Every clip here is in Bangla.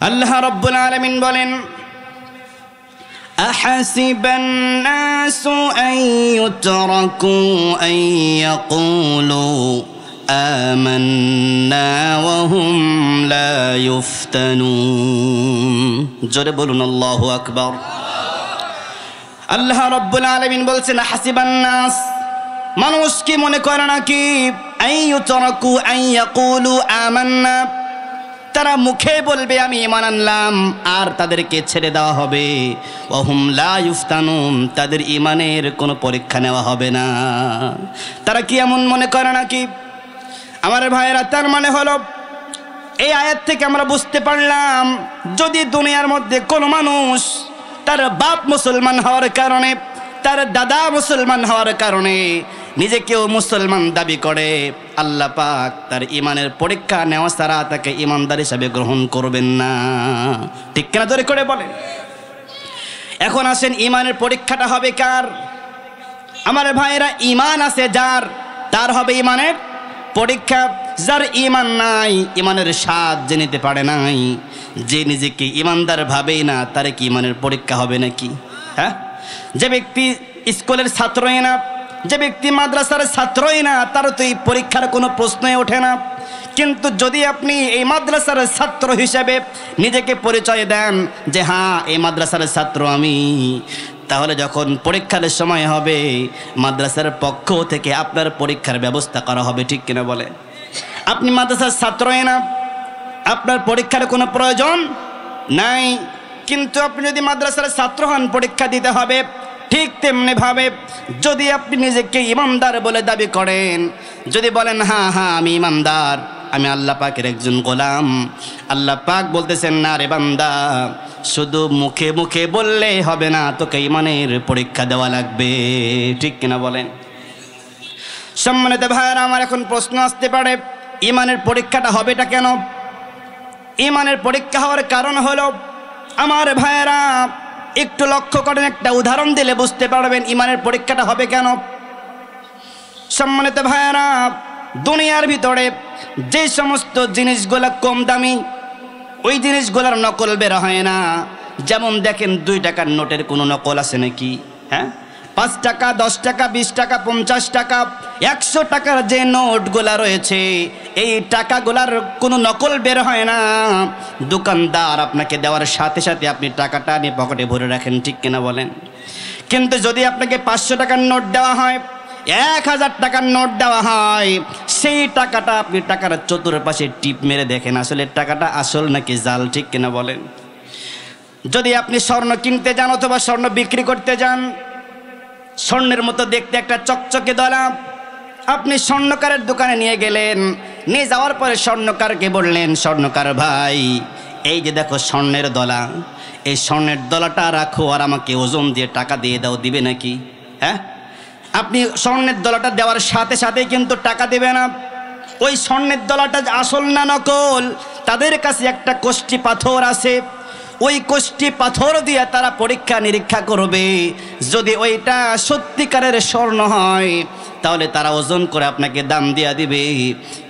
আল্লাহ রাব্বুল আলামিন বলেন, আহাসিবান নাসু আন ইউতরাকু আন ইয়াকুলু আমান্না ওয়া হুম লা ইফতানুন। জোরে বলুন আল্লাহু আকবার। আল্লাহ রাব্বুল আলামিন বলছেন, আহাসিবান নাস, মানুষ কি মনে করে নাকি আন ইউতরাকু আন ইয়াকুলু আমান্না, তারা মুখে বলবে আমি ঈমান আনলাম আর তাদেরকে ছেড়ে দেওয়া হবে, ওয়া হুম লা ইফতানুন, তাদের ঈমানের কোনো পরীক্ষা নেওয়া হবে না। তারা কি এমন মনে করে নাকি? আমার ভাইয়েরা, তার মানে হলো এই আয়াত থেকে আমরা বুঝতে পারলাম, যদি দুনিয়ার মধ্যে কোনো মানুষ তার বাপ মুসলমান হওয়ার কারণে, তার দাদা মুসলমান হওয়ার কারণে নিজেকেও মুসলমান দাবি করে, আল্লাহ পাক তার ঈমানের পরীক্ষা নেওয়া ছাড়া তাকে ঈমানদার হিসাবে গ্রহণ করবেন না। ঠিক কিনা জোরে করে বলেন। এখন আসেন, ঈমানের পরীক্ষাটা হবে কার? আমার ভাইয়েরা, ঈমান আছে যার, তার হবে ঈমানের পরীক্ষা। যার ঈমান নাই, ঈমানের স্বাদ যে নিতে পারে নাই, যে নিজেকে ঈমানদার ভাবেই না, তার কি ঈমানের পরীক্ষা হবে নাকি? হ্যাঁ, যে ব্যক্তি স্কুলের ছাত্রই না, যে ব্যক্তি মাদ্রাসার ছাত্রই না, তার তো এই পরীক্ষার কোনো প্রশ্নই ওঠে না। কিন্তু যদি আপনি এই মাদ্রাসার ছাত্র হিসেবে নিজেকে পরিচয় দেন যে হ্যাঁ এই মাদ্রাসার ছাত্র আমি, তাহলে যখন পরীক্ষার সময় হবে মাদ্রাসার পক্ষ থেকে আপনার পরীক্ষার ব্যবস্থা করা হবে। ঠিক কিনা বলে? আপনি মাদ্রাসার ছাত্রই না, আপনার পরীক্ষার কোনো প্রয়োজন নাই। কিন্তু আপনি যদি মাদ্রাসার ছাত্র হন, পরীক্ষা দিতে হবে। ঠিক তেমনি ভাবে যদি আপনি নিজেকে ঈমানদার বলে দাবি করেন, যদি বলেন হ্যাঁ হ্যাঁ আমি ঈমানদার, আমি আল্লাহ পাকের একজন গোলাম, আল্লাহ পাক বলতেছেন না রে বান্দা, শুধু মুখে মুখে বললে হবে না, তোকে ঈমানের পরীক্ষা দেওয়া লাগবে। ঠিক কিনা বলেন? সম্মানিত ভাইয়েরা আমার, এখন প্রশ্ন আসতে পারে, ঈমানের পরীক্ষাটা হবেটা কেন? ঈমানের পরীক্ষা হওয়ার কারণ হলো, আমার ভাইয়েরা একটু লক্ষ্য করেন, একটা উদাহরণ দিলে বুঝতে পারবেন ঈমানের পরীক্ষাটা হবে কেন। সম্মানিত ভাইয়েরা, দুনিয়ার ভিতরে যে সমস্ত জিনিসগুলো কম দামি, ওই জিনিসগুলোর নকল বের হয় না। যেমন দেখেন, 2 টাকার নোটের কোনো নকল আছে নাকি? হ্যাঁ, 5 টাকা, 10 টাকা, 20 টাকা, 50 টাকা, 100 টাকার যে নোটগুলা রয়েছে, এই টাকাগুলার কোনো নকল বের হয় না। দোকানদার আপনাকে দেওয়ার সাথে সাথে আপনি টাকাটা নিয়ে পকেটে ভরে রাখেন। ঠিক কিনা বলেন? কিন্তু যদি আপনাকে 500 টাকার নোট দেওয়া হয়, 1000 টাকার নোট দেওয়া হয়, সেই টাকাটা আপনি টাকার চতুর্পাশে টিপ মেরে দেখেন আসলে টাকাটা আসল নাকি জাল। ঠিক কিনা বলেন? যদি আপনি স্বর্ণ কিনতে যান অথবা স্বর্ণ বিক্রি করতে যান, স্বর্ণের মতো দেখতে একটা চকচকে দলা, আপনি স্বর্ণকারের দোকানে নিয়ে গেলেন, নিয়ে যাওয়ার পরে স্বর্ণকারকে বললেন, স্বর্ণকার ভাই এই যে দেখো স্বর্ণের দলা, এই স্বর্ণের দলাটা রাখো আর আমাকে ওজন দিয়ে টাকা দিয়ে দাও। দিবে নাকি? হ্যাঁ, আপনি স্বর্ণের দলাটা দেওয়ার সাথে সাথে কিন্তু টাকা দেবে না। ওই স্বর্ণের দলাটা আসল না নকল, তাদের কাছে একটা কোষ্ঠী পাথর আছে, ওই কোষ্ঠী পাথর দিয়ে তারা পরীক্ষা নিরীক্ষা করবে। যদি ওইটা সত্যিকারের স্বর্ণ হয় তাহলে তারা ওজন করে আপনাকে দাম দিয়ে দিবে।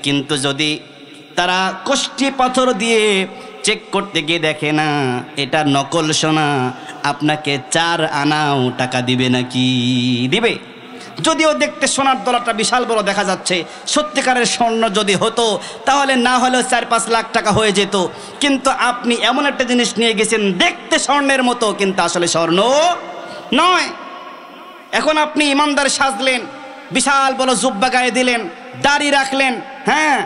কিন্তু যদি তারা কোষ্ঠী পাথর দিয়ে চেক করতে গিয়ে দেখে না এটা নকল সোনা, আপনাকে 4 আনাও টাকা দিবে নাকি? দিবে। যদিও দেখতে সোনার দলাটা বিশাল বড় দেখা যাচ্ছে, সত্যিকারের স্বর্ণ যদি হতো তাহলে না হলেও 4-5 লাখ টাকা হয়ে যেত। কিন্তু আপনি এমন একটা জিনিস নিয়ে গেছেন দেখতে স্বর্ণের মতো, কিন্তু আসলে স্বর্ণ নয়। এখন আপনি ইমানদার সাজলেন, বিশাল বড় জুব্বা গায়ে দিলেন, দাড়ি রাখলেন, হ্যাঁ,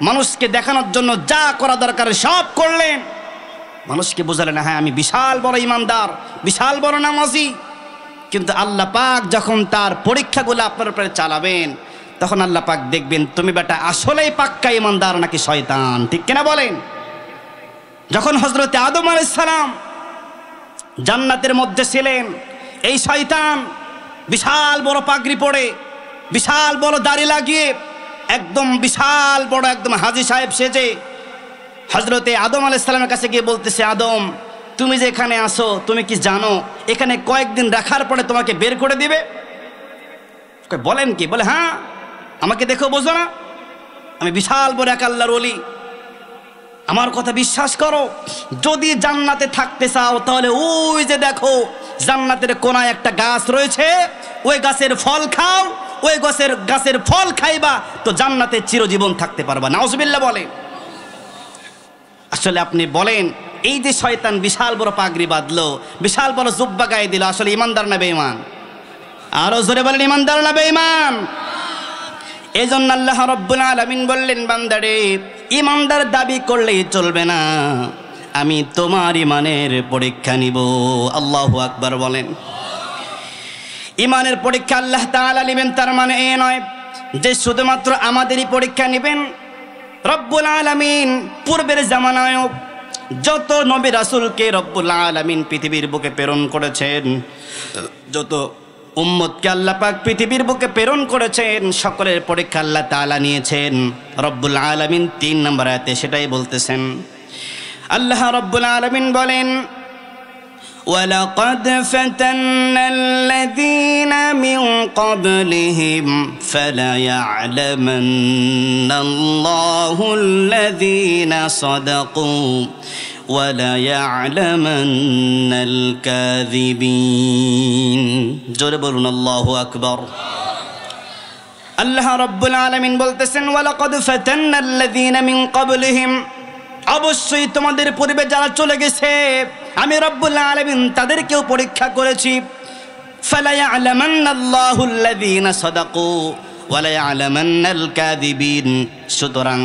মানুষকে দেখানোর জন্য যা করা দরকার সব করলেন, মানুষকে বোঝালেন হ্যাঁ আমি বিশাল বড় ইমানদার, বিশাল বড় নামাজি। কিন্তু আল্লাহ পাক যখন তার পরীক্ষাগুলো আপনার উপরে চালাবেন, তখন আল্লাহ পাক দেখবেন তুমি বেটা আসলেই পাক্কা ইমানদার নাকি শয়তান। ঠিক কিনা বলেন? যখন হযরতে আদম আলাইহিস সালাম জান্নাতের মধ্যে ছিলেন, এই শয়তান বিশাল বড় পাগড়ি পরে, বিশাল বড় দাড়ি লাগিয়ে, একদম বিশাল বড় একদম হাজী সাহেব সেজে হযরতে আদম আলাইহিস সালামের কাছে গিয়ে বলতেছে, আদম তুমি যে এখানে আসো, তুমি কি জানো এখানে কয়েকদিন রাখার পরে তোমাকে বের করে দিবে? বলেন কি? বলে হ্যাঁ, আমাকে দেখো বোঝো না আমি বিশাল বড় এক আল্লাহর ওলি, আমার কথা বিশ্বাস করো, যদি জান্নাতে থাকতে চাও তাহলে ওই যে দেখো জান্নাতের কোনায় একটা গাছ রয়েছে, ওই গাছের ফল খাও, ওই গাছের ফল খাইবা তো জান্নাতে চিরজীবন থাকতে পারবা। নাউজুবিল্লাহ বলে। আসলে আপনি বলেন, এই যে শয়তান বিশাল বড় পাগড়ি বাঁধলো, বিশাল বড় জুব্বা গায়ে দিল, আসলে ইমানদার না বেঈমান? আরো জোরে বলেন, ইমানদার না বেঈমান? এই জন্য আল্লাহ রাব্বুল আলামিন বললেন, বান্দারে ইমানদার দাবি করলেই চলবে না, আমি তোমার ইমানের পরীক্ষা নিব। আল্লাহু আকবার বলেন। ইমানের পরীক্ষা আল্লাহ তাআলা নেবেন, তার মানে এ নয় যে শুধুমাত্র আমাদেরই পরীক্ষা নেবেন। রব্বুল আলামিন পূর্বের জামানায় যত নবী রাসূলকে রব্বুল আলামিন পৃথিবীর বুকে প্রেরণ করেছেন, যত উম্মতকে আল্লাহ পাক পৃথিবীর বুকে প্রেরণ করেছেন, সকলের পরীক্ষা আল্লাহ তাআলা নিয়েছেন। রব্বুল আলামিন 3 নম্বর আয়াতে সেটাই বলতেছেন। আল্লাহ রব্বুল আলামিন বলেন, وَلَقَدْ فَتَنَّا الَّذِينَ مِنْ قَبْلِهِمْ فَلَيَعْلَمَنَّ اللَّهُ الَّذِينَ صَدَقُوا وَلَيَعْلَمَنَّ الْكَاذِبِينَ। জোরে বলুন আল্লাহু আকবার। আল্লাহ রাব্বুল আলামিন বলতেছেন, ওয়ালাকাদ ফাতান্নাল্লাযীনা মিন ক্বাবলিহিম, অবশ্যই তোমাদের পূর্বে যারা চলে গেছে আমি রব্বুল আলামিন তাদেরকেও পরীক্ষা করেছি। ফালায়ালামান্নাল্লাহুল্লাযীনা সাদাকু ওয়ালায়ালামান্নাল কাযিবিন। সুতরাং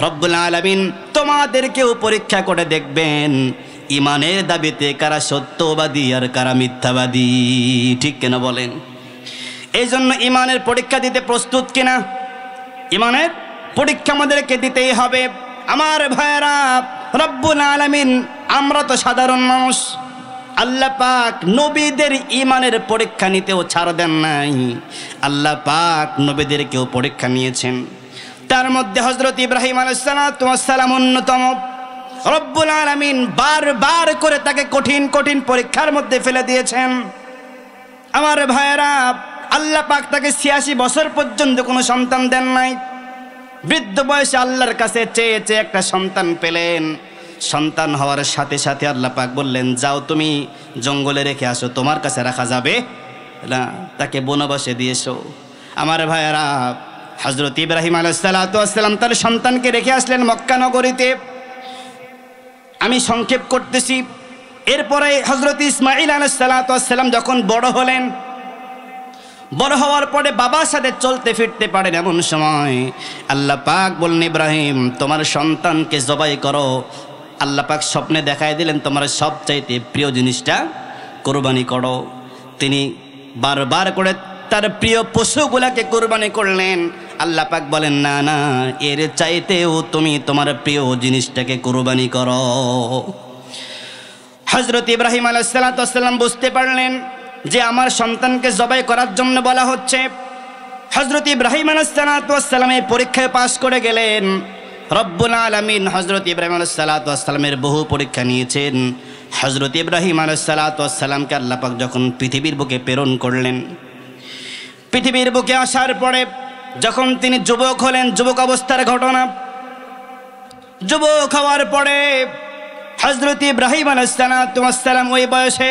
রব্বুল আলামিন তোমাদেরকেও পরীক্ষা করে দেখবেন ইমানের দাবিতে কারা সত্যবাদী আর কারা মিথ্যাবাদী। ঠিক কিনা বলেন? এই জন্য ইমানের পরীক্ষা দিতে প্রস্তুত কিনা? ইমানের পরীক্ষা আমাদেরকে দিতেই হবে। আমার ভাইয়েরা, রব্বুল আলামিন, আমরা তো সাধারণ মানুষ, আল্লাহ পাক নবীদের ইমানের পরীক্ষা নিতেও ছাড় দেন নাই। আল্লাহ পাক নবীদেরকেও পরীক্ষা নিয়েছেন। তার মধ্যে হযরত ইব্রাহিম আলাইহিস সালাম অন্যতম। রব্বুল আলামিন বারবার করে তাকে কঠিন কঠিন পরীক্ষার মধ্যে ফেলে দিয়েছেন। আমার ভাইয়েরা, আল্লাহ পাক তাকে 86 বছর পর্যন্ত কোনো সন্তান দেন নাই। বৃদ্ধ বয়সে আল্লাহর কাছে চেয়ে চেয়ে একটা সন্তান পেলেন। সন্তান হওয়ার সাথে সাথে আল্লাহ পাক বললেন, যাও তুমি জঙ্গলে রেখে আসো, তোমার কাছে রাখা যাবে না, তাকে বনবাসে দিয়েছো। আমার ভাইয়েরা, হযরত ইব্রাহিম আলাইহিস সালাম তার সন্তানকে রেখে আসলেন মক্কা নগরীতে। আমি সংক্ষেপ করতেছি। এরপরে হযরত ইসমাঈল আলাইহিস সালাম যখন বড় হলেন, বড় হওয়ার পরে বাবার সাথে চলতে ফিরতে পারেন এমন সময় আল্লাহ পাক বললেন, ইব্রাহিম তোমার সন্তানকে জবাই করো। আল্লাহ পাক স্বপ্নে দেখায় দিলেন, তোমার সবচাইতে প্রিয় জিনিসটা কোরবানি করো। তিনি বারবার করে তার প্রিয় পশুগুলাকে কোরবানি করলেন। আল্লাহ পাক বলেন, না না, এর চাইতেও তুমি তোমার প্রিয় জিনিসটাকে কোরবানি করো। হযরত ইব্রাহিম আলাইহিস সালাম বুঝতে পারলেন যে আমার সন্তানকে জবাই করার জন্য বলা হচ্ছে। হযরত ইব্রাহিম আলাইহিস সালাম এই পরীক্ষায় পাশ করে গেলেন। রব্বুল আলামিন হযরত ইব্রাহিম আলাইহিস সালামের বহু পরীক্ষা নিয়েছেন। হযরত ইব্রাহিম আলাইহিস সালামকে আল্লাহ পাক যখন পৃথিবীর বুকে প্রেরণ করলেন, পৃথিবীর বুকে আসার পরে যখন তিনি যুবক হলেন, যুবক অবস্থার ঘটনা। যুবক হওয়ার পরে হযরত ইব্রাহিম আলাইহিস সালাম ওই বয়সে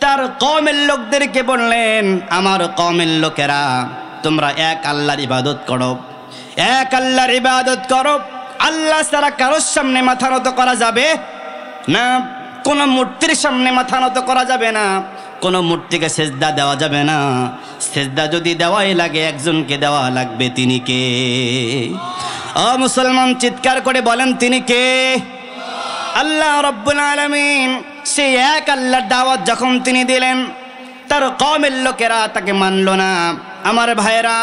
তার কওমের লোকদেরকে বললেন, আমার কওমের লোকেরা, তোমরা এক আল্লাহর ইবাদত করো, এক আল্লাহর ইবাদত করো। আল্লাহ ছাড়া কারোর সামনে মাথা নত করা যাবে না, কোনো মূর্তির সামনে মাথা নত করা যাবে না, কোনো মূর্তিকে সেজদা দেওয়া যাবে না। সেজদা যদি দেওয়াই লাগে একজনকে দেওয়া লাগবে, তিনি কে? ও মুসলমান, চিৎকার করে বলেন, তিনি কে? আল্লাহ রাব্বুল আলামিন। সেই এক আল্লাহর দাওয়াত যখন তিনি দিলেন, তার কওমের লোকেরা তাকে মানল না। আমার ভাইয়েরা,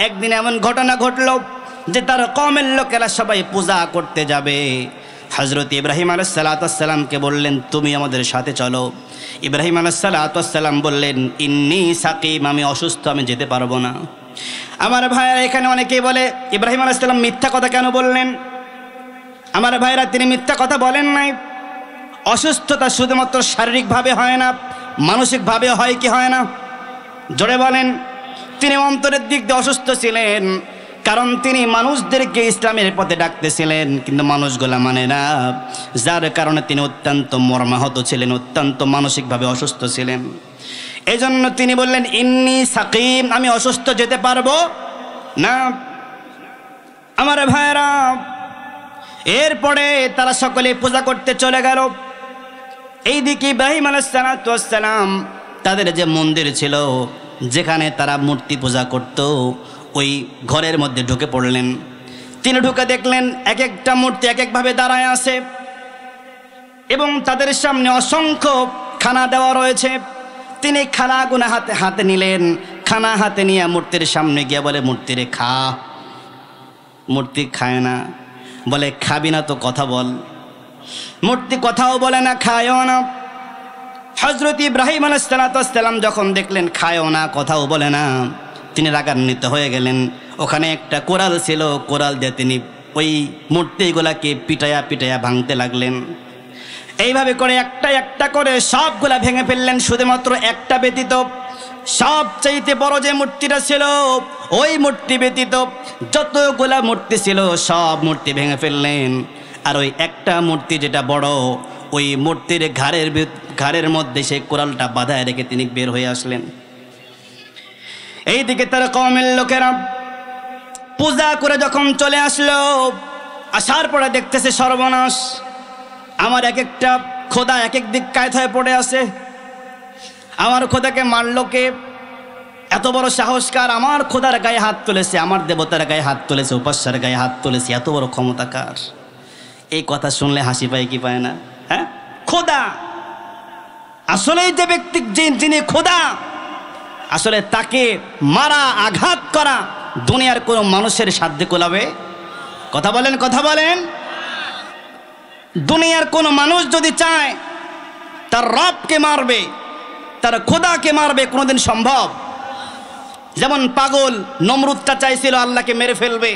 একদিন এমন ঘটনা ঘটলো যে তার কওমের লোকেরা সবাই পূজা করতে যাবে। হযরত ইব্রাহিম আলাইহিস সালামকে বললেন, তুমি আমাদের সাথে চলো। ইব্রাহিম আলাইহিস সালাম বললেন, ইন্নী সাকিম, আমি অসুস্থ, আমি যেতে পারবো না। আমার ভাইয়েরা, এখানে অনেকেই বলে ইব্রাহিম আলাইহিস সালাম মিথ্যা কথা কেন বললেন? আমার ভাইয়েরা, তিনি মিথ্যা কথা বলেন নাই। অসুস্থতা শুধুমাত্র শারীরিকভাবে হয় না, মানসিকভাবে হয় কি হয় না? জোরে বলেন। তিনি অন্তরের দিক দিয়ে অসুস্থ ছিলেন, কারণ তিনি মানুষদেরকে ইসলামের পথে ডাকতেছিলেন, কিন্তু মানুষগুলা মানে না, যার কারণে তিনি অত্যন্ত মর্মাহত ছিলেন, অত্যন্ত মানসিকভাবে অসুস্থ ছিলেন। এই জন্য তিনি বললেন, ইন্নী সাকিম, আমি অসুস্থ, যেতে পারবো না। আমার ভাইরা, এরপরে তারা সকলে পূজা করতে চলে গেল। এইদিকে ইব্রাহিম আলাইহিস সালাম তাদের যে মন্দির ছিল, যেখানে তারা মূর্তি পূজা করত, ওই ঘরের মধ্যে ঢুকে পড়লেন। তিনি ঢুকে দেখলেন এক একটা মূর্তি এক একভাবে দাঁড়ায় আছে এবং তাদের সামনে অসংখ্য খানা দেওয়া রয়েছে। তিনি খানাগুলো হাতে নিলেন, খানা হাতে নিয়ে মূর্তির সামনে গিয়ে বলে, মূর্তি রে খা। মূর্তি খায় না, বলে খাবি না তো কথা বল। মূর্তি কথাও বলে না, খায়ও না। হযরত ইব্রাহিম আলাইহিস সালাম যখন দেখলেন খায়ও না, কথাও বলে না, তিনি রাগান্বিত হয়ে গেলেন। ওখানে একটা কোরাল ছিল, কোরাল দিয়ে তিনি ওই মূর্তিগুলাকে পিটায়া পিটায়া ভাঙতে লাগলেন। এইভাবে করে একটা একটা করে সবগুলা ভেঙে ফেললেন, শুধুমাত্র একটা ব্যতীত। সবচাইতে বড় যে মূর্তিটা ছিল, ওই মূর্তি ব্যতীত যতগুলা মূর্তি ছিল সব মূর্তি ভেঙে ফেললেন। আর ওই একটা মূর্তি যেটা বড়, ওই মূর্তির ঘাড়ের মধ্যে সেই কোরালটা বাঁধায় রেখে তিনি বের হয়ে আসলেন। এইদিকে তার কওমের লোকেরা পূজা করে যখন চলে আসলো, আসার পরে দেখতেছে সর্বনাশ, আমার এক একটা খোদা এক এক দিক কায়ত হয়ে পড়ে আছে। আমার খোদাকে মারলো কে? এত বড় সাহসকার, আমার খোদার গায়ে হাত তুলেছে, আমার দেবতার গায়ে হাত তুলেছে, উপাস্যার গায়ে হাত তুলেছে, এত বড় ক্ষমতাকার। এই কথা শুনলে হাসি পায় কি পায় না? হ্যাঁ, খোদা আসলে যে ব্যক্তি, যিনি খোদা, আসলে তাকে মারা আঘাত করা দুনিয়ার কোনো মানুষের সাধ্যে কোলাবে? কথা বলেন, কথা বলেন। দুনিয়ার কোনো মানুষ যদি চায় তার রবকে মারবে, তার খোদাকে মারবে, কোনোদিন সম্ভব? যেমন পাগল নমরুদটা চাইছিল আল্লাহকে মেরে ফেলবে,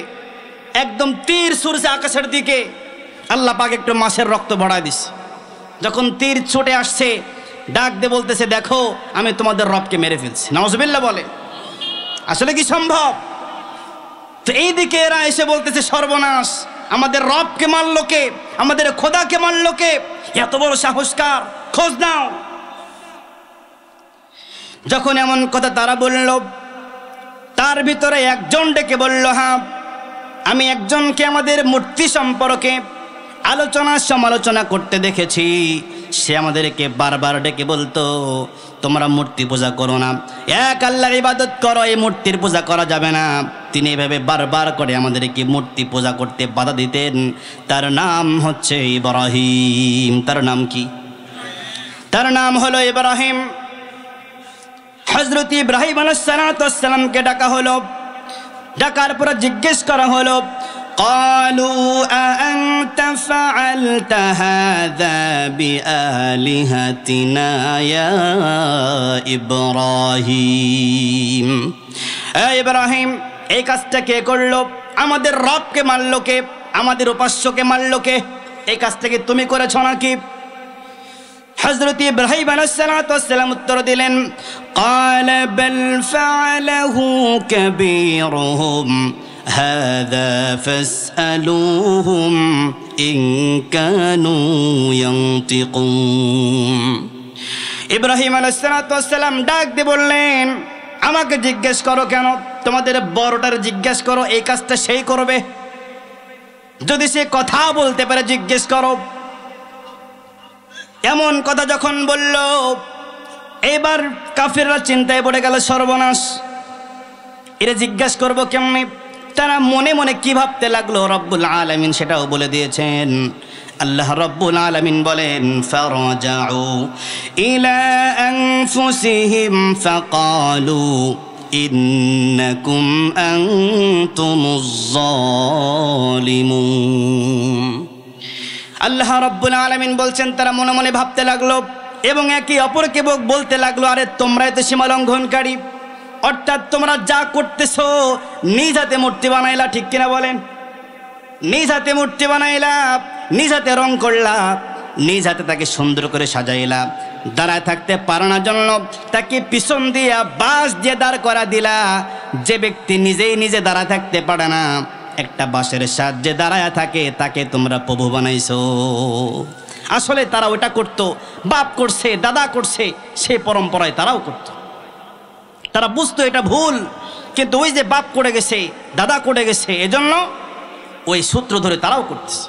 একদম তীর ছুড়ছে আকাশের দিকে, আল্লাহ পাক একটু মাছের রক্ত বাড়ায় দিছে। যখন তীর ছুটে আসছে, ডাক দিয়ে বলতেছে, দেখো আমি তোমাদের রবকে মেরে ফেলছি। নাউজুবিল্লাহ বলে। আসলে কি সম্ভব? তো এইদিকে এরা এসে বলতেছে, সর্বনাশ, আমাদের রবকে মারলো কে? আমাদের খোদাকে মারলো কে? এত বড় সাহসকার, খোঁজ নাও। যখন এমন কথা তারা বলল, তার ভিতরে একজন ডেকে বলল, হ্যাঁ, আমি একজনকে আমাদের মূর্তি সম্পর্কে আলোচনা সমালোচনা করতে দেখেছি। সে আমাদেরকে বারবার ডেকে বলতো, তোমরা মূর্তি পূজা করো না, এক আল্লাহর ইবাদত করো, এই মূর্তির পূজা করা যাবে না। তিনি এভাবে বারবার করে আমাদেরকে মূর্তি পূজা করতে বাধা দিতেন। তার নাম হচ্ছে ইব্রাহিম। তার নাম কি? তার নাম হলো ইব্রাহিম। হযরত ইব্রাহিম আলাইহিস সালামকে ডাকা হলো। ডাকার পর জিজ্ঞেস করা হলো, قالوا أأنت فعلت هذا بآلهتنا يا إبراهيم? ইব্রাহিম, এই কাজটা কে করলো? আমাদের রবকে মারলো কে? আমাদের উপাস্যকে মারলো কে? এই কাজটা কি তুমি করেছো নাকি? হযরত ইব্রাহিম আলাইহিস সালাম উত্তর দিলেন, قال بل فعله كبيرهم هذا فاسألوهم إن كانوا ينطقون। ইব্রাহিম আলাইহিস সালাম ডাক দিয়ে বললেন, আমাকে জিজ্ঞেস করো কেন? তোমাদের বড়টার জিজ্ঞেস করো, এই কাজটা সেই করবে। যদি সে কথা বলতে পারে জিজ্ঞেস করো। এমন কথা যখন বলল, এবার কাফিররা চিন্তায় পড়ে গেল, সর্বনাশ, এরা জিজ্ঞেস করবো কেমনে? তারা মনে মনে কি ভাবতে লাগলো, রব্বুল আলামিন সেটাও বলে দিয়েছেন। আল্লাহ রব্বুল আলামিন বলেন, ফারাজাউ ইলা আনফুসিহিম ফাকালু ইন্নাকুম আনতুমুজ জালিমুন। আল্লাহ রব্বুল আলামিন বলছেন, তারা মনে মনে ভাবতে লাগলো এবং একে অপরকে বলতে লাগলো, আরে তোমরাই তো সীমা লঙ্ঘনকারী। অর্থাৎ তোমরা যা করতেছো, নিজ হাতে মূর্তি বানাইলা, ঠিক কিনা বলেন? নিজ হাতে মূর্তি বানাইলা, নিজ হাতে রং করলা, নিজ হাতে তাকে সুন্দর করে সাজাইলা, দাঁড়ায় থাকতে পারে না জন্য তাকে পিছন দিয়া বাঁশ দিয়ে দাঁড় করা দিলা। যে ব্যক্তি নিজেই নিজে দাঁড়ায় থাকতে পারে না, একটা বাঁশের সাহায্যে দাঁড়ায় থাকে, তাকে তোমরা প্রভু বানাইছো। আসলে তারা ওটা করত, বাপ করছে, দাদা করছে, সেই পরম্পরায় তারাও করত। তারা বুঝতো এটা ভুল, কিন্তু ওই যে বাপ করে গেছে, দাদা করে গেছে, এজন্য ওই সূত্র ধরে তারাও করতেছে।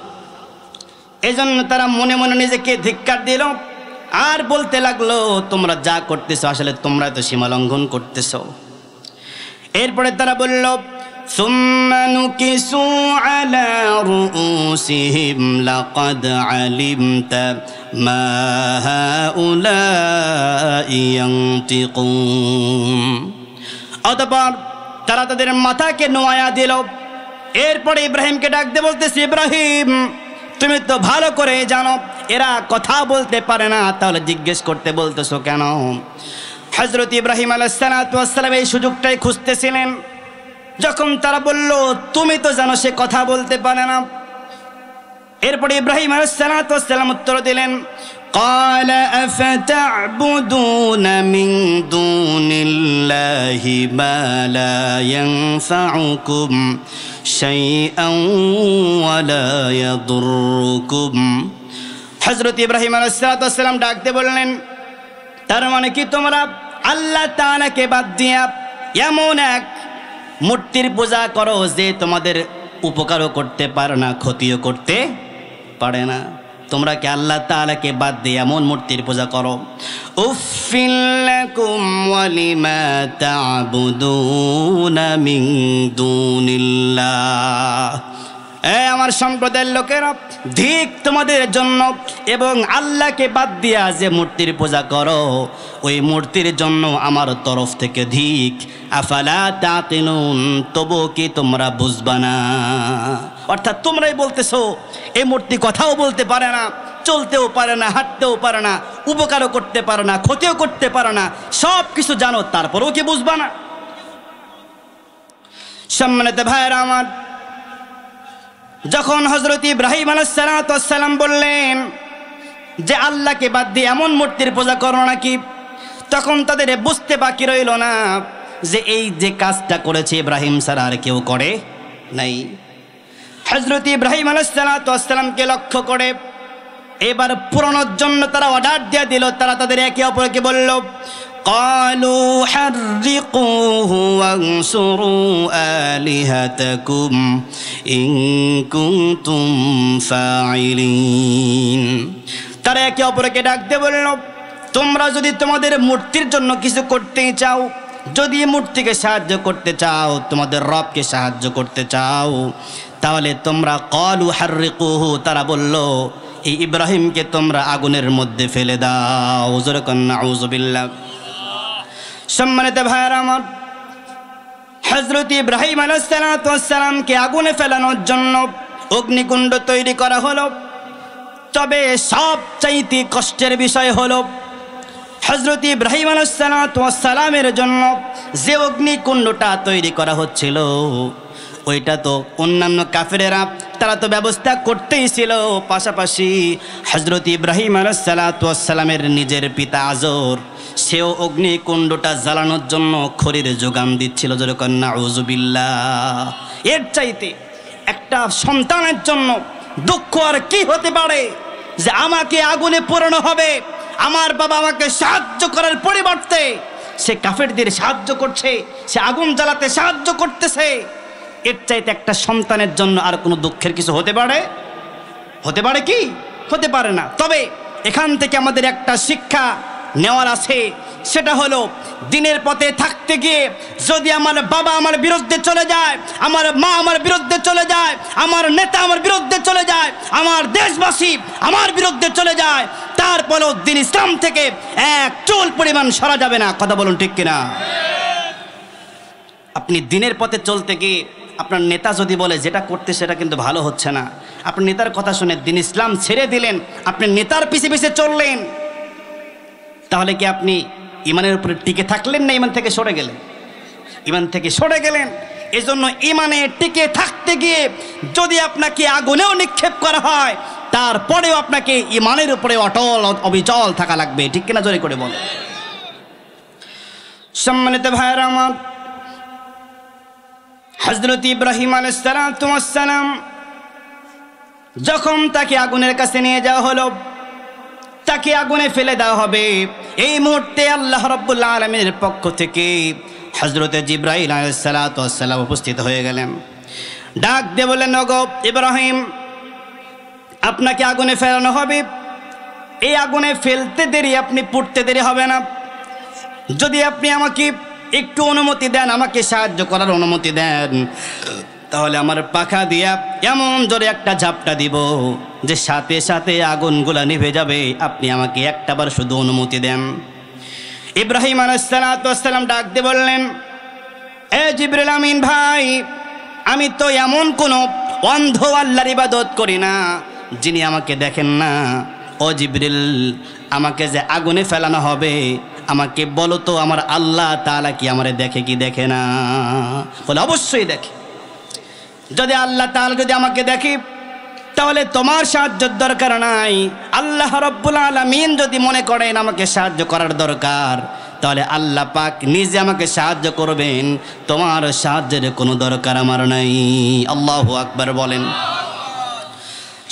এজন্য তারা মনে মনে নিজেকে ধিক্কার দিল আর বলতে লাগলো, তোমরা যা করতেছো আসলে তোমরা তো সীমা লঙ্ঘন করতেছো। এরপরে তারা বলল, সুম্মা নুকিসু আলা রুউসিহিম লাকাদ আলিমতা মা হাউলাই ইয়ানতিকুন। অতঃপর তারা তাদের মাথাকে নোয়া দিল। এরপরে ইব্রাহিমকে ডাক দিয়ে বলতেছে, ইব্রাহিম তুমি তো ভালো করে জানো এরা কথা বলতে পারে না, তাহলে জিজ্ঞেস করতে বলতেছো কেন? হযরত ইব্রাহিম আলাইহিস সালাতু ওয়াস সালাম এই সুযোগটাই খুঁজতেছিলেন। যখন তারা বলল তুমি তো জানো সে কথা বলতে পারে না, এরপরে ইব্রাহিম আলাইহিস সালাতু ওয়াস সালাম উত্তর দিলেন, قال أفتعبدون من دون الله ما لا ينفعكم شيئا ولا يضركم। হযরত ইব্রাহিম আলাইহিস সালাতু ওয়াস সালাম ডাকতে বললেন, তার মানে কি তোমরা আল্লাহ তাআলাকে বাদ দিয়া এমন এক মূর্তির পূজা করো যে তোমাদের উপকারও করতে পারে না, ক্ষতিও করতে পারে না? তোমরা কি আল্লাহ তাআলাকে বাদ দিয়ে এমন মূর্তির পূজা করো? উফিল লাকুম ওয়া লিমা তা'বুদুনা মিন দুনিল্লাহ। আমার সম্প্রদায়ের লোকেরা, ধিক তোমাদের জন্য এবং আল্লাহকে বাদ দিয়া যে মূর্তির পূজা করো ওই মূর্তির জন্য আমার তরফ থেকে ধিক। আফালা তাকিলুন, তবু কি তোমরা বুঝবা না? অর্থাৎ তোমরাই বলতেছো এই মূর্তি কথাও বলতে পারে না, চলতেও পারে না, হাঁটতেও পারে না, উপকারও করতে পারে না, ক্ষতিও করতে পারে না, সব কিছু জানো, তারপরেও কি বুঝবা না? সম্মানিত ভাইরা আমার, যখন হযরত ইব্রাহিম আলাইহিস সালাতু ওয়াস সালাম বললেন যে আল্লাহকে বাদ দিয়ে এমন মূর্তির পূজা করো নাকি, তখন তাদের বুঝতে বাকি রইল না যে এই যে কাজটা করেছে ইব্রাহিম ছাড়া আর কেউ করে নাই। হযরত ইব্রাহিম আলাইহিস সালাতু ওয়াস সালামকে লক্ষ্য করে এবার পুরানোর জন্য তারা অর্ডার দিয়ে দিল। তারা তাদের একে অপরকে বলল, ক্বালু হাররিকুহু ওয়ানসুরু আলিহাতাকুম ইন কুনতুম ফাইলিন। তারা একে অপরকে ডাক দিয়ে বলল, তোমরা যদি তোমাদের মূর্তির জন্য কিছু করতে চাও, যদি মূর্তিকে সাহায্য করতে চাও, তোমাদের রবকে সাহায্য করতে চাও, তাহলে তোমরা ক্বালু হাররিকুহু, তারা বলল এই ইব্রাহিমকে তোমরা আগুনের মধ্যে ফেলে দাও। জোরে কন নাউযুবিল্লাহ। সম্মানিত ভাইরা আমার, হযরত ইব্রাহিম আলাইহিস সালাতু ওয়াস সালামকে আগুনে ফেলানোর জন্য অগ্নিকুণ্ড তৈরি করা হলো। তবে সবচাইতে কষ্টের বিষয় হলো হযরত ইব্রাহিম আলাইহিস সালাতু ওয়াস সালামের জন্য যে অগ্নিকুণ্ডটা তৈরি করা হচ্ছিল ওইটা তো অন্যান্য কাফেরেরা তারা তো ব্যবস্থা করতেই ছিল, পাশাপাশি হযরত ইব্রাহিম আলাইহিস সালাতু ওয়াস সালামের নিজের পিতা আজর সেও অগ্নিকুণ্ডটা জ্বালানোর জন্য খড়ির যোগান দিচ্ছিল। যেরকম নাউযুবিল্লাহ। এর চাইতে একটা সন্তানের জন্য দুঃখ আর কি হতে পারে যে আমাকে আগুনে পোড়ানো হবে, আমার বাবা আমাকে সাহায্য করার পরিবর্তে সে কাফেরদের সাহায্য করছে, সে আগুন জ্বালাতে সাহায্য করতেছে। এর চাইতে একটা সন্তানের জন্য আর কোনো দুঃখের কিছু হতে পারে? হতে পারে কি? হতে পারে না। তবে এখান থেকে আমাদের একটা শিক্ষা নেওয়ার আছে, সেটা হলো দিনের পথে থাকতে গিয়ে যদি আমার বাবা আমার বিরুদ্ধে চলে যায়, আমার মা আমার বিরুদ্ধে চলে যায়, আমার নেতা আমার বিরুদ্ধে চলে যায়, আমার দেশবাসী আমার বিরুদ্ধে চলে যায়, তারপরেও দিন ইসলাম থেকে এক চুল পরিমাণ সরা যাবে না। কথা বলুন ঠিক কিনা? আপনি দিনের পথে চলতে গিয়ে আপনার নেতা যদি বলে যেটা করতে সেটা কিন্তু ভালো হচ্ছে না, আপনি নেতার কথা শুনে দিন ইসলাম ছেড়ে দিলেন, আপনি নেতার পিছে পিছে চললেন, তাহলে কি আপনি ইমানের উপরে টিকে থাকলেন না ইমান থেকে সরে গেলেন? ইমান থেকে সরে গেলেন। এজন্য ইমানে টিকে থাকতে গিয়ে যদি আপনাকে আগুনেও নিক্ষেপ করা হয় তারপরেও আপনাকে ঈমানের উপরে অটল অবিচল থাকা লাগবে। ঠিক কিনা জোরে করে বল। সম্মানিত ভাইরা আমার, হযরত ইব্রাহিম আলাইহিস সালাম যখন তাকে আগুনের কাছে নিয়ে যাওয়া হলো, তাকে আগুনে ফেলে দেওয়া হবে, এই মুহূর্তে আল্লাহ রাব্বুল আলামিনের পক্ষ থেকে হযরত জিবরাইল আলাইহিস সালাম উপস্থিত হয়ে গেলেন। ডাক দিয়ে বললেন, ওগো ইব্রাহিম, আপনাকে আগুনে ফেলানো হবে। এই আগুনে ফেলতে দেরি, আপনি পুড়তে দেরি হবে না। যদি আপনি আমাকে একটু অনুমতি দেন, আমাকে সাহায্য করার অনুমতি দেন, তাহলে আমার পাখা দিয়া এমন জোরে একটা ঝাপটা দিব যে সাথে সাথে আগুনগুলা নিভে যাবে। আপনি আমাকে একটাবার শুধু অনুমতি দেন। ইব্রাহিম আলাইহিস সালাম ডাক দিয়ে বললেন, এ জিবরিল আমিন ভাই, আমি তো এমন কোনো অন্ধ আল্লাহর ইবাদত করি না যিনি আমাকে দেখেন না। ও জিবরিল, আমাকে যে আগুনে ফেলানো হবে, আমাকে বলো তো আমার আল্লাহ তাআলা কি আমারে দেখে কি দেখে না? বলে অবশ্যই দেখে। যদি আল্লাহ তাআলা যদি আমাকে দেখে, তাহলে তোমার সাহায্যের দরকার নাই। আল্লাহ রাব্বুল আলামিন যদি মনে করেন আমাকে সাহায্য করার দরকার, তাহলে আল্লাহ পাক নিজে আমাকে সাহায্য করবেন। তোমার সাহায্যের কোনো দরকার আমার নাই। আল্লাহু আকবার বলেন।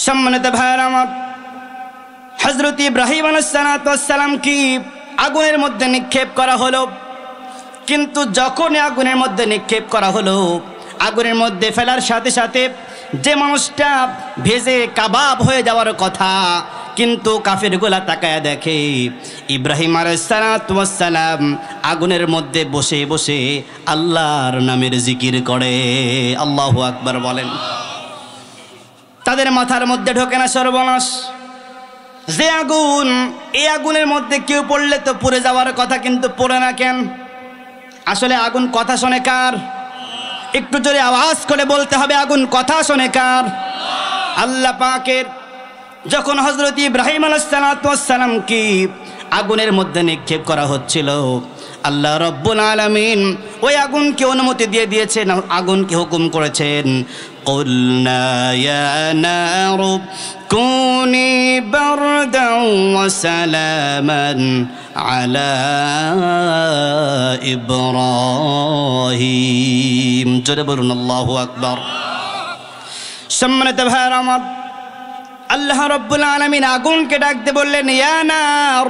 সম্মানিত ভাইরা আমার, হযরত ইব্রাহিম আলাইহিস সালাম কি আগুনের মধ্যে নিক্ষেপ করা হলো। কিন্তু যখন আগুনের মধ্যে নিক্ষেপ করা হলো, আগুনের মধ্যে ফেলার সাথে সাথে যে মানুষটা ভেজে কাবাব হয়ে যাওয়ার কথা, কিন্তু কাফেরগুলা তাকায়া দেখে ইব্রাহিম আলাইহিস সালাম আগুনের মধ্যে বসে বসে আল্লাহর নামের জিকির করে। আল্লাহু আকবার বলেন। তাদের মাথার মধ্যে ঢোকে না সর্বনাশ, যে আগুন, এই আগুনের মধ্যে কেউ পড়লে তো পুড়ে যাওয়ার কথা, কিন্তু পড়ে না কেন? আসলে আগুন কথা শোনে কার? একটু জোরে আওয়াজ করে বলতে হবে, আগুন কথা শোনে কার? আল্লাহ পাকের। যখন হযরত ইব্রাহিম আলাইহিস সালাম কি আগুনের মধ্যে নিক্ষেপ করা হচ্ছিল, আল্লাহ রাব্বুল আলামিন ওই আগুনকে অনুমতি দিয়ে দিয়েছেন, আগুনকে হুকুম করেছেন, কুলনা ইয়া নারু কুনি বারদান ওয়া সালামান আলা ইব্রাহিম। জোরে বলুন আল্লাহু আকবার। সম্মানিত ভাইরা আমার, আল্লাহ রাব্বুল আলামিন আগুনকে ডাকতে বললেন, ইয়া নার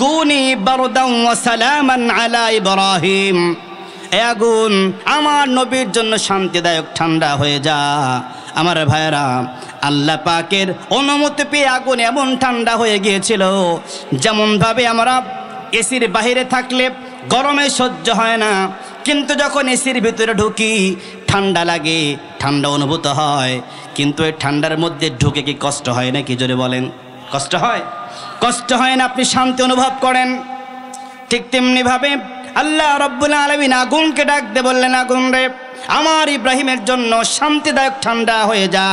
কুনি বারদান ওয়া সালামান আলা ইব্রাহিম। এ আগুন, আমার নবীর জন্য শান্তিদায়ক ঠান্ডা হয়ে যা। আমার ভাইরা, আল্লাহ পাকের অনুমতি পেয়ে আগুন এমন ঠান্ডা হয়ে গিয়েছিল, যেমনভাবে আমরা এসির বাহিরে থাকলে গরমে সহ্য হয় না, কিন্তু যখন এসির ভিতরে ঢুকি ঠান্ডা লাগে, ঠান্ডা অনুভূত হয়। কিন্তু এই ঠান্ডার মধ্যে ঢুকে কি কষ্ট হয় নাকি? জোরে বলেন, কষ্ট হয়? কষ্ট হয় না? আপনি শান্তি অনুভব করেন। ঠিক তেমনি ভাবে আল্লাহ রাব্বুল আলামিন আগুনকে ডাকতে বললেন, আগুন রে, আমার ইব্রাহিমের জন্য শান্তিদায়ক ঠান্ডা হয়ে যা।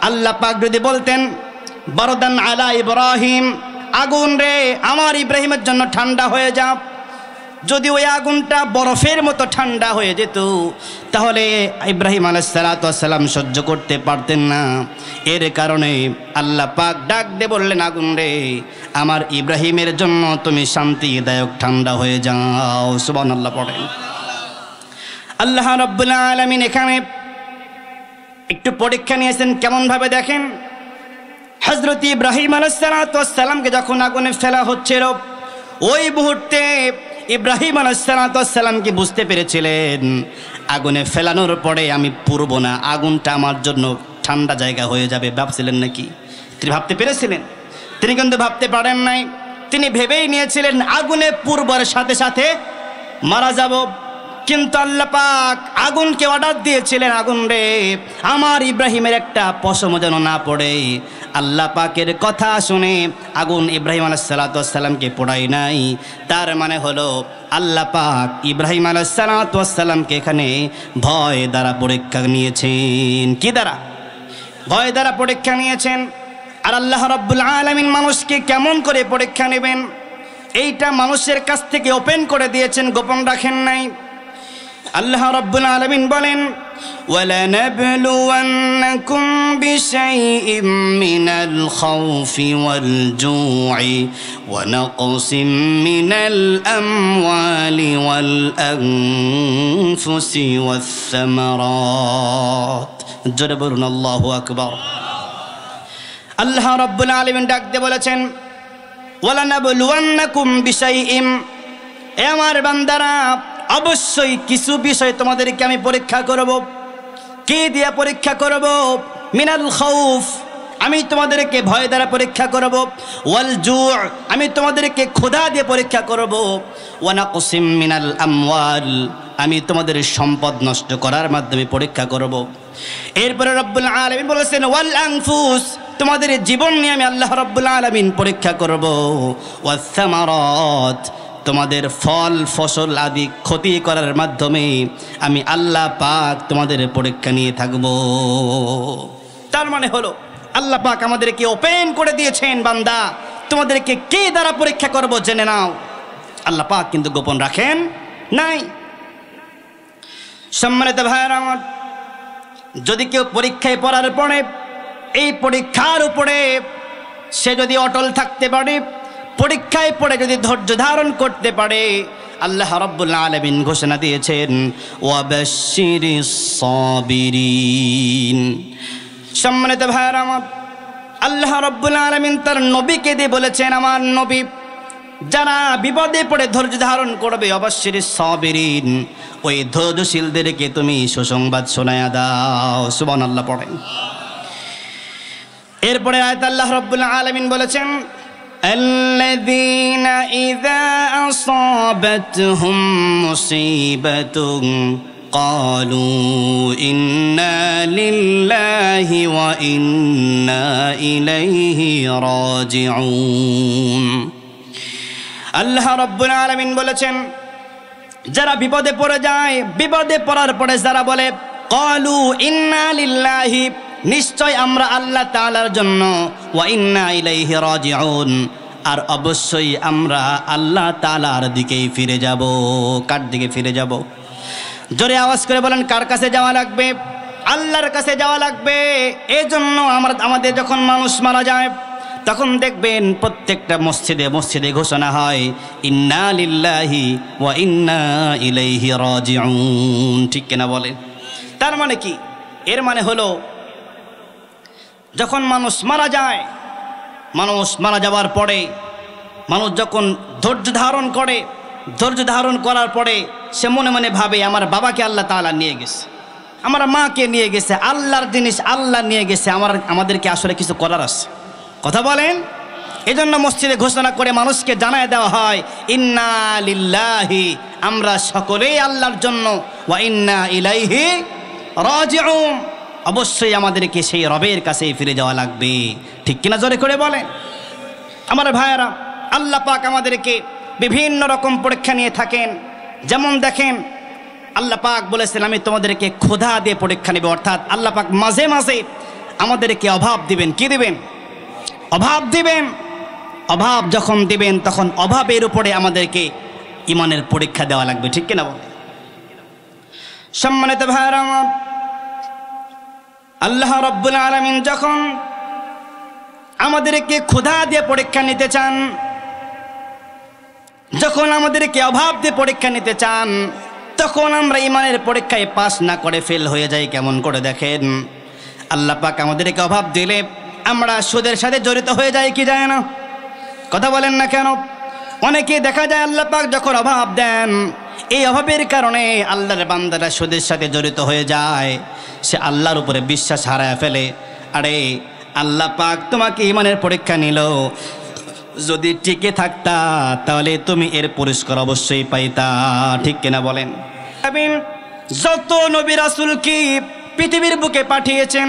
আল্লাহ পাক যদি বলতেন বারদান আলা ইব্রাহিম, আগুন রে আমার ইব্রাহিমের জন্য ঠান্ডা হয়ে যা, যদি ওই আগুনটা বরফের মতো ঠান্ডা হয়ে যেত, তাহলে ইব্রাহিম আলাইহিস সালাম সহ্য করতে পারতেন না। এর কারণে আল্লাহ পাক ডাক দিয়ে বললেন, আগুন রে আমার ইব্রাহিমের জন্য তুমি শান্তিদায়ক ঠান্ডা হয়ে যাও। সুবহানাল্লাহ পড়েন। আল্লাহ রাব্বুল আলামিন এখানে একটু পরীক্ষা নিয়েছেন। কেমন ভাবে দেখেন, হযরত ইব্রাহিম আলাইহিস সালামকে যখন আগুনে ফেলা হচ্ছিল, ওই মুহূর্তে ইব্রাহিম আলাইহিস সালাম কি বুঝতে পেরেছিলেন আগুনে ফেলানোর পরে আমি পুড়ব না, আগুনটা আমার জন্য ঠান্ডা জায়গা হয়ে যাবে? ভাবছিলেন নাকি? তিনি ভাবতে পেরেছিলেন? তিনি কিন্তু ভাবতে পারেন নাই। তিনি ভেবেই নিয়েছিলেন আগুনে পুড়বার সাথে সাথে মারা যাব। কিন্তু আল্লাহ পাক আগুনকে অর্ডার দিয়েছিলেন, আগুন রে আমার ইব্রাহিমের একটা পশম যেন না পড়ে। আল্লাহ পাকের কথা শুনে আগুন ইব্রাহিম আলাইহিস সালামকে পোড়াই নাই। তার মানে হলো আল্লাহ পাক ইব্রাহিম আলাইহিস সালামকে এখানে ভয় দ্বারা পরীক্ষা নিয়েছেন। কি দ্বারা? ভয় দ্বারা পরীক্ষা নিয়েছেন। আর আল্লাহ রাব্বুল আলামিন মানুষকে কেমন করে পরীক্ষা নেবেন, এইটা মানুষের কাছ থেকে ওপেন করে দিয়েছেন, গোপন রাখেন নাই। আল্লাহ রাব্বুল আলামিন বলেন, وَلَنَبْلُوَنَّكُمْ بِشَيْءٍ مِّنَ الْخَوْفِ وَالْجُوعِ وَنَقْصٍ مِّنَ الْأَمْوَالِ وَالْأَنفُسِ وَالثَّمَرَاتِ জোরে বলুন আল্লাহু আকবার। আল্লাহ রাব্বুল আলামিন ডাক দিয়ে বলেছেন ওয়ালানাবলুওয়ান্নাকুম বিশাইইম, এ আমার বান্দারা অবশ্যই কিছু বিষয় তোমাদেরকে আমি পরীক্ষা করব। কি দিয়ে পরীক্ষা করব? মিনাল খাউফ, আমি তোমাদেরকে ভয় দ্বারা পরীক্ষা করব। ওয়াল জু', আমি তোমাদেরকে ক্ষুধা দিয়ে পরীক্ষা করব। ওয়া নাকসিম মিনাল আমওয়াল, আমি তোমাদের সম্পদ নষ্ট করার মাধ্যমে পরীক্ষা করব। এরপরে রব্বুল আলামিন বলেছেন ওয়াল আনফুস, তোমাদের জীবন নিয়ে আমি আল্লাহ রব্বুল আলামিন পরীক্ষা করব। ওয়াস সামারাত, তোমাদের ফল ফসল আদি ক্ষতি করার মাধ্যমে আমি আল্লাহ পাক তোমাদের পরীক্ষা নিয়ে থাকব। তার মানে হলো আল্লাহ পাক আমাদেরকে ওপেন করে দিয়েছেন, বান্দা তোমাদেরকে কি দ্বারা পরীক্ষা করব জেনে নাও। আল্লাহ পাক কিন্তু গোপন রাখেন নাই। সম্মানিত ভাইরা আমার, যদি কেউ পরীক্ষায় পড়ার পরে এই পরীক্ষার উপরে সে যদি অটল থাকতে পারে, পরীক্ষায় পড়ে যদি ধৈর্য ধারণ করতে পারে, আল্লাহ রাব্বুল আলামিন ঘোষণা দিয়েছেন ওয়াবাশশিরিস সাবিরিন। সম্মানিত ভাইরা আমার, আল্লাহ রাব্বুল আলামিন তার নবীকে দিয়ে বলেছেন, আমার নবী যারা বিপদে পড়ে ধৈর্য ধারণ করবে ওয়াবাশশিরিস সাবিরিন, ওই ধৈর্যশীলদেরকে তুমি সুসংবাদ শোনায়া দাও। সুবহানাল্লাহ পড়েন। এরপরে আয়াত আল্লাহ রাব্বুল আলামিন বলেছেন الذين إذا أصابتهم مصيبة قالوا إنا لله وإنا إليه راجعون। আল্লাহ রাব্বুল আলামিন বলেছেন যারা বিপদে পড়ে যায়, বিপদে পড়ার পরে যারা বলে ক্বালু ইন্না লিল্লাহি, নিশ্চয় আমরা আল্লাহ তাআলার জন্য, ওয়া ইন্না ইলাইহি রাজিউন, আর অবশ্যই আমরা আল্লাহ তাআলার দিকেই ফিরে যাব। কার দিকে ফিরে যাব? জোরে আওয়াজ করে বলেন, কার কাছে যাওয়া লাগবে? আল্লাহর কাছে যাওয়া লাগবে। এজন্য আমাদের যখন মানুষ মারা যায় তখন দেখবেন প্রত্যেকটা মসজিদে মসজিদে ঘোষণা হয় ইন্না লিল্লাহি ওয়া ইন্না ইলাইহি রাজিউন। ঠিক কিনা বলেন? তার মানে কি? এর মানে হলো যখন মানুষ মারা যায়, মানুষ মারা যাওয়ার পরে মানুষ যখন ধৈর্য ধারণ করে, ধৈর্য ধারণ করার পরে সে মনে মনে ভাবে আমার বাবাকে আল্লাহ তাআলা নিয়ে গেছে, আমার মাকে নিয়ে গেছে, আল্লাহর জিনিস আল্লাহ নিয়ে গেছে, আমাদেরকে আসলে কিছু করার আছে। কথা বলেন? এজন্য মসজিদে ঘোষণা করে মানুষকে জানায় দেওয়া হয় ইন্না লিল্লাহি, আমরা সকলেই আল্লাহর জন্য, ওয়া ইন্না ইলাইহি রাজিউন, অবশ্যই আমাদেরকে সেই রবের কাছে ফিরে যাওয়া লাগবে। ঠিক কিনা জোরে করে বলেন? আমার ভাইয়েরা, আল্লাহ পাক আমাদেরকে বিভিন্ন রকম পরীক্ষা নিয়ে থাকেন। যেমন দেখেন আল্লাহ পাক বলেছেন আমি তোমাদেরকে ক্ষুধা দিয়ে পরীক্ষা নেব, অর্থাৎ আল্লাহ পাক মাঝে মাঝে আমাদেরকে অভাব দিবেন। কি দিবেন? অভাব দিবেন। অভাব যখন দিবেন তখন অভাবের উপরে আমাদেরকে ঈমানের পরীক্ষা দেওয়া লাগবে। ঠিক কিনা বলেন? সম্মানিত ভাইরা আমার, আল্লাহ রাব্বুল আলামিন যখন আমাদেরকে ক্ষুধা দিয়ে পরীক্ষা নিতে চান, যখন আমাদেরকে অভাব দিয়ে পরীক্ষা নিতে চান, তখন আমরা ঈমানের পরীক্ষায় পাস না করে ফেল হয়ে যাই। কেমন করে? দেখেন আল্লাহ পাক আমাদেরকে অভাব দিলে আমরা সুদের সাথে জড়িত হয়ে যাই কি যায় না? কথা বলেন না কেন? অনেকে দেখা যায় আল্লাহ পাক যখন অভাব দেন, এই অভাবের কারণে আল্লাহর বান্দারা সুদের সাথে জড়িত হয়ে যায়, সে আল্লাহর উপরে বিশ্বাস হারায় ফেলে। আরে আল্লাহ পাক তোমাকে ঈমানের পরীক্ষা নিল, যদি টিকে থাকতা তাহলে তুমি এর পুরস্কার অবশ্যই পাইতা। ঠিক কিনা বলেন? যত নবী রাসূল কি পৃথিবীর বুকে পাঠিয়েছেন,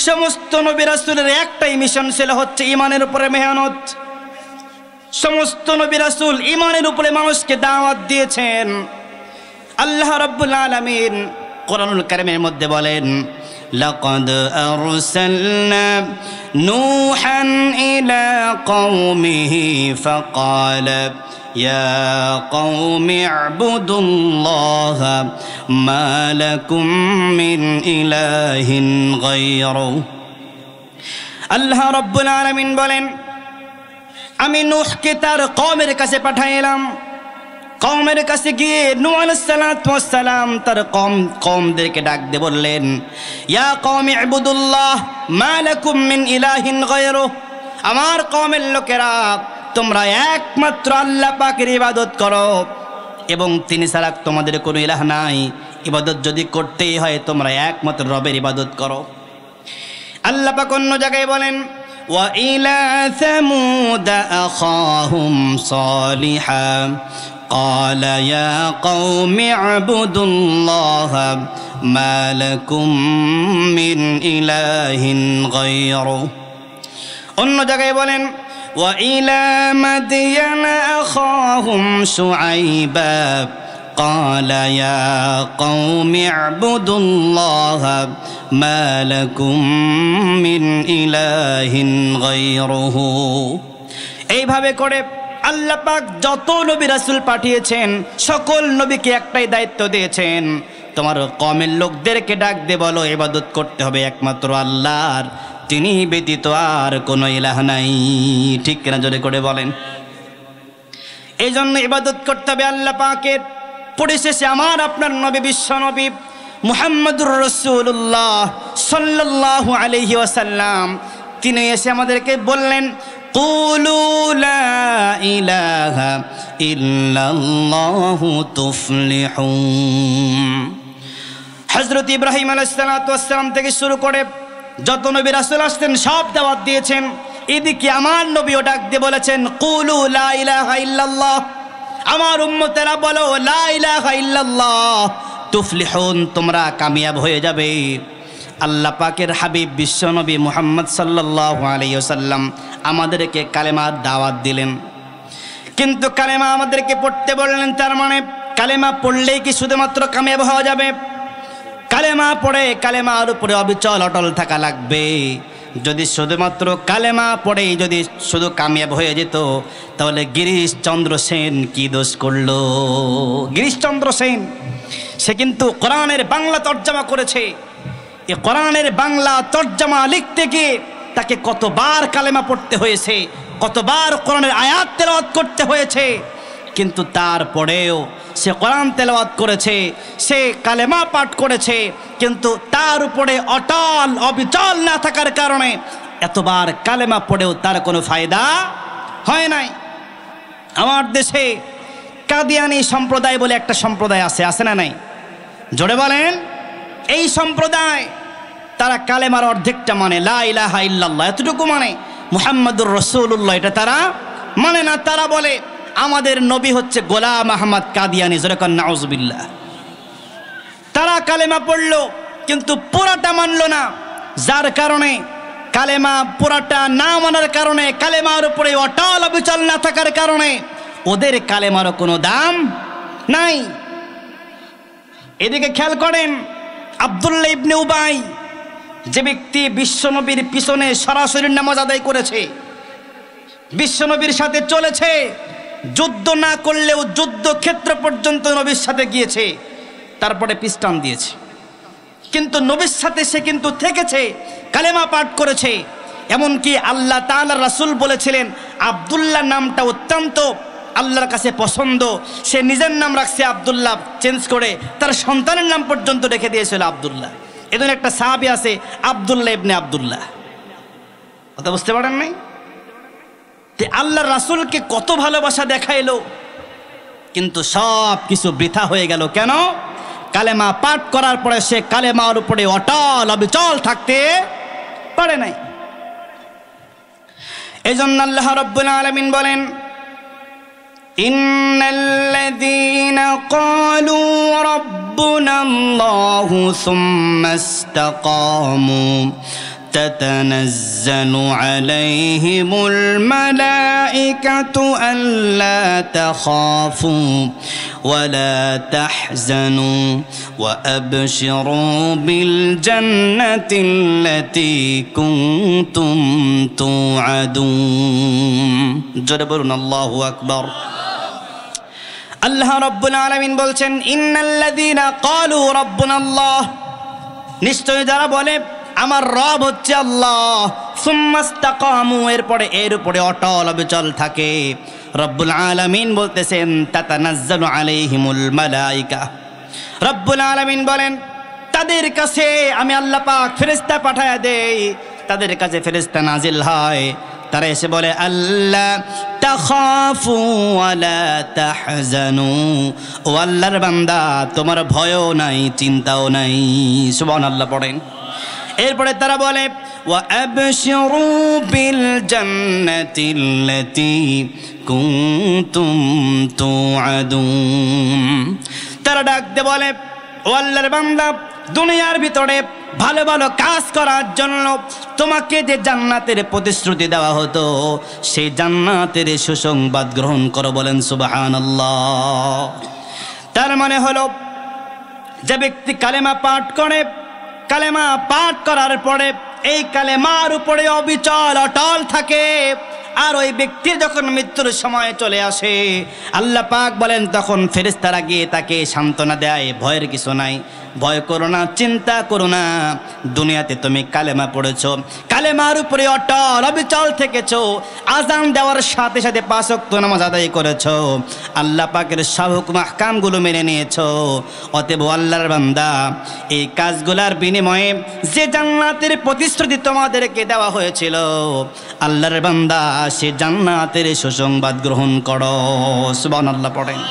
সমস্ত নবী রাসূলের একটাই মিশন ছিল, হচ্ছে ঈমানের উপরে মেহনত। সমস্ত নবী রাসূল ঈমানের উপরে মানুষকে দাওয়াত দিয়েছেন। আল্লাহ রাব্বুল আলামিন কোরআনুল কারীমের মধ্যে বলেন লাকাদ আরসালনা নূহান ইলা কওমিহি ফাকালা ইয়া কওমি ইবুদুল্লাহা মা লাকুম মিন ইলাহিন গায়রুহু। আল্লাহ রাব্বুল আলামিন বলেন, আমি নূহকে তার কওমের কাছে পাঠাইলাম। কওমের কাছে গিয়ে নূহ আলাইহিস সালাতু ওয়াস সালাম তার কওমদেরকে ডাক দিয়ে বললেন, ইয়া কওমি ইবুদুল্লাহ মা লাকুম মিন ইলাহিন গায়রুহু, আমার কওমের লোকেরা তোমরা একমাত্র আল্লাহ পাকের ইবাদত করো এবং তিনি ছাড়া তোমাদের কোনো ইলাহ নাই। ইবাদত যদি করতেই হয় তোমরা একমাত্র রবের ইবাদত করো। আল্লাহ পাক অন্য জায়গায় বলেন, ওয়া ইলা সামুদ আখাহুম সালিহা ক্বালা ইয়া কওমি ইবুদুল্লাহা মা লাকুম মিন ইলাহিন গায়রুহু। অন্য জায়গায় বলেন, ওয়া ইলা মাদিয়ানা আখাহুম শুআইবা ক্বালা ইয়া কওমি ইবুদুল্লাহা মা লাকুম মিন ইলাহিন গায়রুহু। এইভাবে করে আল্লাহ পাক যত নবী রাসূল পাঠিয়েছেন সকল নবীকে একটাই দায়িত্ব দিয়েছেন, তোমার কওমের লোকদেরকে ডাক দিয়ে বলো ইবাদত করতে হবে একমাত্র আল্লাহর, তিনি ব্যতীত আর কোনো ইলাহ নাই। ঠিক কিনা জোরে করে বলেন। এই জন্য ইবাদত করতে হবে আল্লাহ পাকের। পরিশেষে আমার আপনার নবী বিশ্ব নবী মুহাম্মদুর রাসূলুল্লাহ সাল্লাল্লাহু আলাইহি ওয়াসাল্লাম তিনি এসে আমাদেরকে বললেন, কুলু লা ইলাহা ইল্লাল্লাহু তুফলিহুন। হযরত ইব্রাহিম আলাইহিস সালাতু ওয়াস সালাম থেকে শুরু করে যত নবী রাসূল আসতেন সব দাওয়াত দিয়েছেন। এদিকে আমার নবীও ডাক দিয়ে বলেছেন, কুলু লা ইলাহা ইল্লাল্লাহ, আমার উম্মতেরা বলো লা ইলাহা ইল্লাল্লাহ তুফলিহুন, তোমরা কামিয়াব হয়ে যাবে। আল্লাহ পাকের হাবিব বিশ্ব নবী মুহাম্মদ সাল্লাল্লাহু আলাইহি ওয়াসাল্লাম আমাদেরকে কালেমার দাওয়াত দিলেন, কিন্তু কালেমা আমাদেরকে পড়তে বললেন। তার মানে কালেমা পড়লেই কি শুধুমাত্র কামিয়াব হওয়া যাবে? কালেমা পড়ে কালেমার উপরে অবিচল অটল থাকা লাগবে। যদি শুধুমাত্র কালেমা পড়েই যদি শুধু কামিয়াব হয়ে যেত তাহলে গিরিশচন্দ্র সেন কি দোষ করলো? গিরিশচন্দ্র সেন সে কিন্তু কোরআনের বাংলা তর্জমা করেছে। এই কোরআনের বাংলা তর্জমা লিখতে গিয়ে তাকে কতবার কালেমা পড়তে হয়েছে, কতবার কোরআনের আয়াত তেলাওয়াত করতে হয়েছে, কিন্তু তারপরেও সে কোরআন তেলাওয়াত করেছে, সে কালেমা পাঠ করেছে, কিন্তু তার উপরে অটল অবিচল না থাকার কারণে এতবার কালেমা পড়েও তার কোনো ফায়দা হয় নাই। আমার দেশে কাদিয়ানী সম্প্রদায় বলে একটা সম্প্রদায় আছে না নাই? জোরে বলেন। এই সম্প্রদায় তারা কালেমার অর্ধেকটা মানে, লা ইলাহা ইল্লাল্লাহ এতটুকু মানে, মুহাম্মাদুর রাসূলুল্লাহ এটা তারা মানে না। তারা বলে আমাদের নবী হচ্ছে গোলাম আহমদ কাদিয়ানী। জোরে কন নাউজুবিল্লাহ। তারা কালেমা পড়লো কিন্তু পুরাটা মানলো না, যার কারণে কালেমা পুরাটা না মানার কারণে, কালেমার উপরে অটল অবিচল না থাকার কারণে ওদের কালেমারও কোনো দাম নাই। এদিকে খেয়াল করেন, আব্দুল্লাহ ইবনে উবাই যে ব্যক্তি বিশ্বনবীর পিছনে সরাসরি নামাজ আদায় করেছে, বিশ্বনবীর সাথে চলেছে, যুদ্ধ না করলেও যুদ্ধ ক্ষেত্র পর্যন্ত নবীর সাথে গিয়েছে, তারপরে পিস্টান দিয়েছে, কিন্তু নবীর সাথে সে কিন্তু থেকেছে, কালেমা পাঠ করেছে। এমনকি আল্লাহ তাআলা রাসূল বলেছিলেন আব্দুল্লাহ নামটা অত্যন্ত আল্লাহর কাছে পছন্দ, সে নিজের নাম রাখছে আব্দুল্লাহ, চেঞ্জ করে তার সন্তানের নাম পর্যন্ত রেখে দিয়েছিল আব্দুল্লাহ। এজন্য একটা সাহাবী আছে আব্দুল্লাহ ইবনে আব্দুল্লাহ। কথা বুঝতে পারেন নাই? আল্লাহর রাসূলকে কত ভালোবাসা দেখাইলো, কিন্তু সব কিছু বৃথা হয়ে গেল। কেন? কালেমা পাঠ করার পরে সে কালেমার উপরে অটল অবিচল থাকতে পারে নাই। এজন্য আল্লাহ রাব্বুল আলামিন বলেন, ইন্নাল্লাযীনা ক্বালু রাব্বুনাল্লাহু সুম্মা ইসতাকামু تتنزل عليهم الملائكة ألا تخافوا ولا تحزنوا وأبشروا بالجنة التي كنتم توعدون جربنا الله أكبر আল্লাহ রাব্বুল আলামিন বলছেন ইন্নাল্লাযীনা ক্বালু রাব্বুনাল্লাহ নিশ্চয় যারা বলে আমার রব হচ্ছে আল্লাহ সুম্মাস্তাকামু এরপরে এর উপরে অটল অবিচল থাকে রব্বুল আলামিন বলতেছেন তাতানাজ্জালু আলাইহিমুল মালায়েকা রব্বুল আলামিন বলেন তাদের কাছে আমি আল্লাহ পাক ফেরেশতা পাঠায়া দেই তাদের কাছে ফেরেশতা নাজিল হয় তারা এসে বলে আল্লাহ তাখাফু ওয়ালা তাহজানু ও আল্লাহর বান্দা তোমার ভয়ও নাই চিন্তাও নাই সুবহানাল্লাহ পড়েন এরপরে তারা বলে ওয়া আবশিরু বিল জান্নাতিল্লাতী কুনতুম তুআদুন তারা ডাকতে বলে ও আল্লাহর বান্দা দুনিয়ার ভিতরে ভালো ভালো কাজ করার জন্য তোমাকে যে জান্নাতের প্রতিশ্রুতি দেওয়া হতো সেই জান্নাতের সুসংবাদ গ্রহণ করো বলেন সুবহানাল্লাহ তার মানে হলো যে ব্যক্তি কালেমা পাঠ করে কালেমা পাঠ করার পরে এই কালেমার উপরে অবিচল অটল থাকে আর ওই ব্যক্তির যখন মৃত্যুর সময় চলে আসে আল্লাহ পাক বলেন তখন ফেরেশতারা গিয়ে তাকে সান্ত্বনা দেয় ভয়ের কিছু নাই ভয় করো না চিন্তা করো না দুনিয়াতে তুমি কালেমা পড়েছো কালেমার উপরে অটল অবিচল থেকেছো আযান দেওয়ার সাথে সাথে 5 ওয়াক্ত নামাজ আদায় করেছো আল্লাহ পাকের সব হুকুম আহকামগুলো মেনে নিয়েছো অতএব আল্লাহর বান্দা এই কাজগুলোর বিনিময়ে যে জান্নাতের প্রতিশ্রুতি তোমাদেরকে দেওয়া হয়েছিল আল্লাহর বান্দা সে জান্নাতের সুসংবাদ গ্রহণ করো সুবহানাল্লাহ পড়েন।